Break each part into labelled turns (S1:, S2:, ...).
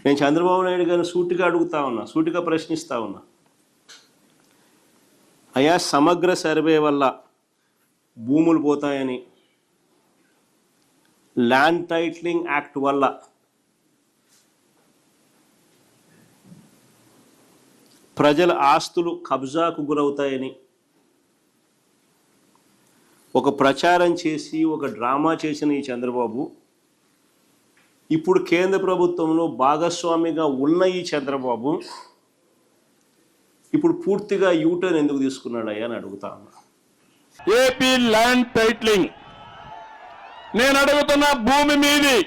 S1: నేను చంద్రబాబు నాయుడు గారిని సూటిగా అడుగుతా ఉన్నా, సూటిగా ప్రశ్నిస్తా ఉన్నా. అయా, సమగ్ర సర్వే వల్ల భూములు పోతాయని, ల్యాండ్ టైటిలింగ్ యాక్ట్ వల్ల ప్రజల ఆస్తులు కబ్జాకు గురవుతాయని ఒక ప్రచారం చేసి ఒక డ్రామా చేసిన ఈ చంద్రబాబు ఇప్పుడు కేంద్ర ప్రభుత్వంలో భాగస్వామిగా ఉన్న ఈ చంద్రబాబు ఇప్పుడు పూర్తిగా యూటర్న్ ఎందుకు తీసుకున్నాడయ్యా అని అడుగుతా ఉన్నా.
S2: ఏపీ ల్యాండ్ టైటిలింగ్ నేను అడుగుతున్న భూమి మీది.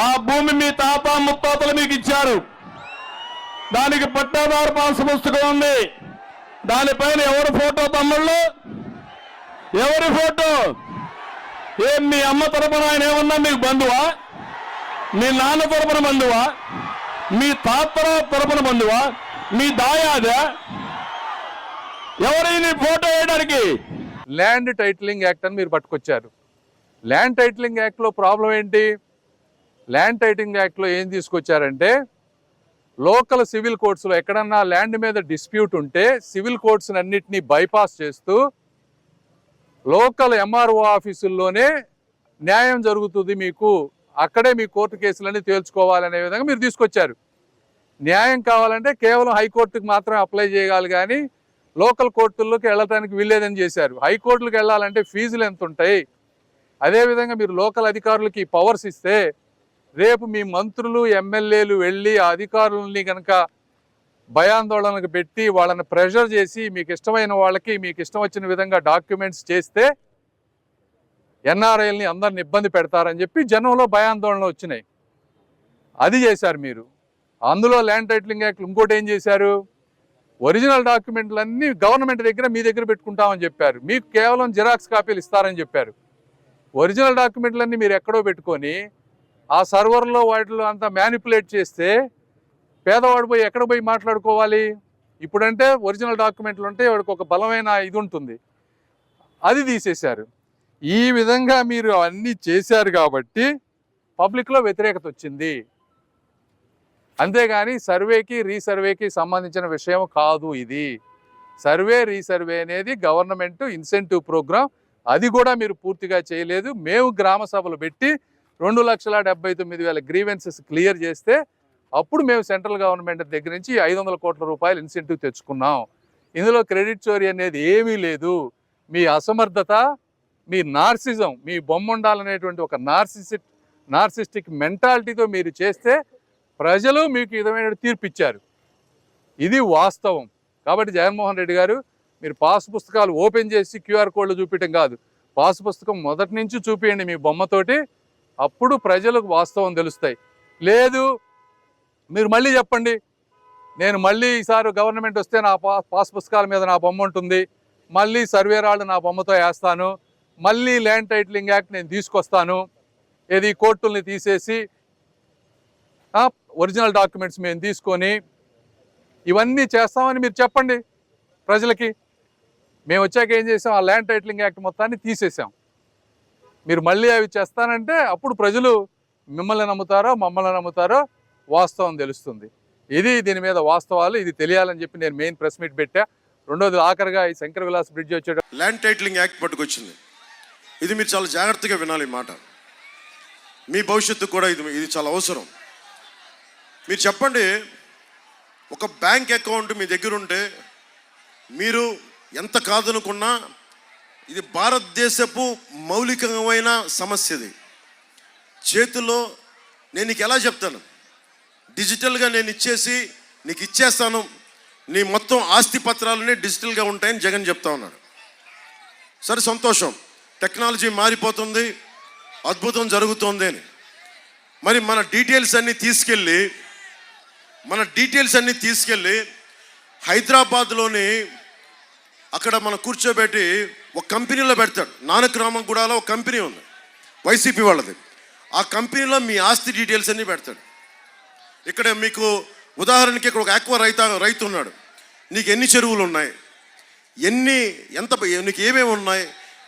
S2: ఆ భూమి మీ తాత ముత్తాతలు మీకు ఇచ్చారు. దానికి పట్టాదారు పాస్ పుస్తకం ఉంది. దానిపైన ఎవరి ఫోటో తమ్ముళ్ళు? ఎవరి ఫోటో? ఏం మీ అమ్మ తరపున ఆయన ఏమన్నా మీకు బంధువా? మీ నాన్న తరపున బంధువా? మీ తాత తరపున బంధువా? మీ దాయాదా? ఎవరైనా ఫోటో వేయడానికి? ల్యాండ్ టైటిలింగ్ యాక్ట్ అని మీరు పట్టుకొచ్చారు. ల్యాండ్ టైటిలింగ్ యాక్ట్లో ప్రాబ్లం ఏంటి? ల్యాండ్ టైటిలింగ్ యాక్ట్లో ఏం తీసుకొచ్చారంటే, లోకల్ సివిల్ కోర్ట్స్లో ఎక్కడన్నా ల్యాండ్ మీద డిస్ప్యూట్ ఉంటే సివిల్ కోర్ట్స్ అన్నిటినీ బైపాస్ చేస్తూ లోకల్ ఎంఆర్ఓ ఆఫీసుల్లోనే న్యాయం జరుగుతుంది, మీకు అక్కడే మీ కోర్టు కేసులన్నీ తేల్చుకోవాలనే విధంగా మీరు తీసుకొచ్చారు. న్యాయం కావాలంటే కేవలం హైకోర్టుకు మాత్రమే అప్లై చేయాలి, కానీ లోకల్ కోర్టుల్లోకి వెళ్ళటానికి వీల్లేదని చేశారు. హైకోర్టులకు వెళ్ళాలంటే ఫీజులు ఎంత ఉంటాయి? అదేవిధంగా మీరు లోకల్ అధికారులకి పవర్స్ ఇస్తే రేపు మీ మంత్రులు ఎమ్మెల్యేలు వెళ్ళి ఆ అధికారులని కనుక భయాందోళనకు పెట్టి వాళ్ళని ప్రెషర్ చేసి మీకు ఇష్టమైన వాళ్ళకి మీకు ఇష్టం వచ్చిన విధంగా డాక్యుమెంట్స్ చేస్తే ఎన్ఆర్ఐల్ని అందరిని ఇబ్బంది పెడతారని చెప్పి జనంలో భయాందోళనలు వచ్చినాయి. అది చేశారు మీరు. అందులో ల్యాండ్ టైటిలింగ్ యాక్ట్ ఇంకోటి ఏం చేశారు? ఒరిజినల్ డాక్యుమెంట్లన్నీ గవర్నమెంట్ దగ్గర మీ దగ్గర పెట్టుకుంటామని చెప్పారు. మీకు కేవలం జిరాక్స్ కాపీలు ఇస్తారని చెప్పారు. ఒరిజినల్ డాక్యుమెంట్లన్నీ మీరు ఎక్కడో పెట్టుకొని ఆ సర్వర్లో వాటిలో అంతా మ్యానిపులేట్ చేస్తే పేదవాడు పోయి ఎక్కడ పోయి మాట్లాడుకోవాలి? ఇప్పుడంటే ఒరిజినల్ డాక్యుమెంట్లు ఉంటే వాడికి ఒక బలమైన ఇది ఉంటుంది, అది తీసేశారు. ఈ విధంగా మీరు అన్నీ చేశారు కాబట్టి పబ్లిక్లో వ్యతిరేకత వచ్చింది. అంతేగాని సర్వేకి రీసర్వేకి సంబంధించిన విషయం కాదు ఇది. సర్వే రీసర్వే అనేది గవర్నమెంట్ ఇన్సెంటివ్ ప్రోగ్రామ్, అది కూడా మీరు పూర్తిగా చేయలేదు. మేము గ్రామ సభలు పెట్టి 2,79,000 గ్రీవెన్సెస్ క్లియర్ చేస్తే అప్పుడు మేము సెంట్రల్ గవర్నమెంట్ దగ్గర నుంచి 500 కోట్ల రూపాయలు ఇన్సెంటివ్ తెచ్చుకున్నాం. ఇందులో క్రెడిట్ చోరీ అనేది ఏమీ లేదు. మీ అసమర్థత, మీ నార్సిజం, మీ బొమ్మ ఉండాలనేటువంటి ఒక నార్సిస్టిక్ మెంటాలిటీతో మీరు చేస్తే ప్రజలు మీకు విధమైన తీర్పు ఇచ్చారు. ఇది వాస్తవం. కాబట్టి జగన్మోహన్ రెడ్డి గారు, మీరు పాస్ పుస్తకాలు ఓపెన్ చేసి క్యూఆర్ కోడ్లు చూపించడం కాదు, పాస్ పుస్తకం మొదటి నుంచి చూపించండి మీ బొమ్మతోటి. అప్పుడు ప్రజలకు వాస్తవం తెలుస్తాయి. లేదు మీరు మళ్ళీ చెప్పండి, నేను మళ్ళీ ఈసారి గవర్నమెంట్ వస్తే నా పాస్ పుస్తకాల మీద నా బొమ్మ ఉంటుంది, మళ్ళీ సర్వే రాళ్ళు నా బొమ్మతో వేస్తాను, మళ్ళీ ల్యాండ్ టైటిలింగ్ యాక్ట్ నేను తీసుకొస్తాను, ఏది కోర్టుల్ని తీసేసి ఒరిజినల్ డాక్యుమెంట్స్ మేము తీసుకొని ఇవన్నీ చేస్తామని మీరు చెప్పండి ప్రజలకి. మేము వచ్చాక ఏం చేసాం? ఆ ల్యాండ్ టైటిలింగ్ యాక్ట్ మొత్తాన్ని తీసేసాం. మీరు మళ్ళీ అవి చేస్తానంటే అప్పుడు ప్రజలు మిమ్మల్ని నమ్ముతారో మమ్మల్ని నమ్ముతారో వాస్తవం తెలుస్తుంది. దీని మీద వాస్తవాలు ఇది తెలియాలని చెప్పి నేను మెయిన్ ప్రెస్ మీట్ పెట్టా. రెండోది ఆఖరిగా ఈ శంకర విలాస్ బ్రిడ్జ్ వచ్చే
S3: ల్యాండ్ టైటిలింగ్ యాక్ట్ పట్టుకొచ్చింది. ఇది మీరు చాలా జాగ్రత్తగా వినాలి. మాట మీ భవిష్యత్తు కూడా ఇది చాలా అవసరం. మీరు చెప్పండి, ఒక బ్యాంక్ అకౌంట్ మీ దగ్గర ఉంటే మీరు ఎంత కాదనుకున్నా ఇది భారతదేశపు మౌలికమైన సమస్య. ఇది చేతిలో నేను నీకు ఎలా చెప్తాను, డిజిటల్గా నేను నీకు ఇచ్చేస్తాను, నీ మొత్తం ఆస్తి పత్రాలన్నీ డిజిటల్గా ఉంటాయని జగన్ చెప్తా ఉన్నాడు. సరే, సంతోషం, టెక్నాలజీ మారిపోతుంది, అద్భుతం జరుగుతుంది అని. మరి మన డీటెయిల్స్ అన్నీ తీసుకెళ్ళి హైదరాబాద్లోని అక్కడ మనం కూర్చోబెట్టి ఒక కంపెనీలో పెడతాడు. నానక్రామగూడలో ఒక కంపెనీ ఉంది, వైసీపీ వాళ్ళది. ఆ కంపెనీలో మీ ఆస్తి డీటెయిల్స్ అన్నీ పెడతాడు. ఇక్కడ మీకు ఉదాహరణకి ఇక్కడ ఒక ఆక్వా రైతు ఉన్నాడు. నీకు ఎన్ని చెరువులు ఉన్నాయి, నీకు ఏమేమి ఉన్నాయి,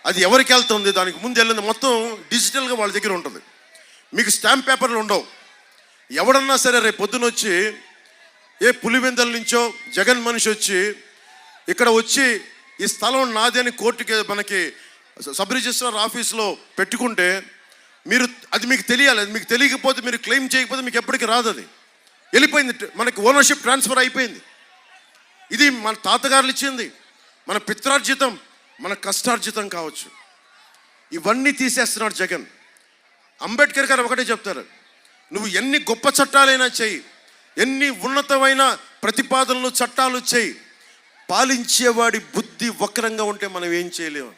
S3: అది ఎవరికి వెళ్తుంది, దానికి ముందు వెళ్ళింది మొత్తం డిజిటల్గా వాళ్ళ దగ్గర ఉంటుంది. మీకు స్టాంప్ పేపర్లు ఉండవు. ఎవడన్నా సరే రేపు పొద్దున వచ్చి ఏ పులివెందల నుంచో జగన్ మనిషి వచ్చి ఇక్కడ వచ్చి ఈ స్థలం నాది అని కోర్టుకి మనకి సబ్ రిజిస్ట్రార్ ఆఫీస్లో పెట్టుకుంటే మీరు అది మీకు తెలియాలి. అది మీకు తెలియకపోతే మీరు క్లెయిమ్ చేయకపోతే మీకు ఎప్పటికీ రాదు. అది వెళ్ళిపోయింది, మనకి ఓనర్షిప్ ట్రాన్స్ఫర్ అయిపోయింది. ఇది మన తాతగారులు ఇచ్చింది, మన పిత్రార్జితం, మన కష్టార్జితం కావచ్చు. ఇవన్నీ తీసేస్తున్నాడు జగన్. అంబేద్కర్ గారు ఒకటే చెప్తారు, నువ్వు ఎన్ని గొప్ప చట్టాలైనా చెయ్యి, ఎన్ని ఉన్నతమైన ప్రతిపాదనలు చట్టాలు చెయ్యి, పాలించేవాడి బుద్ధి వక్రంగా ఉంటే మనం ఏం చేయలేము.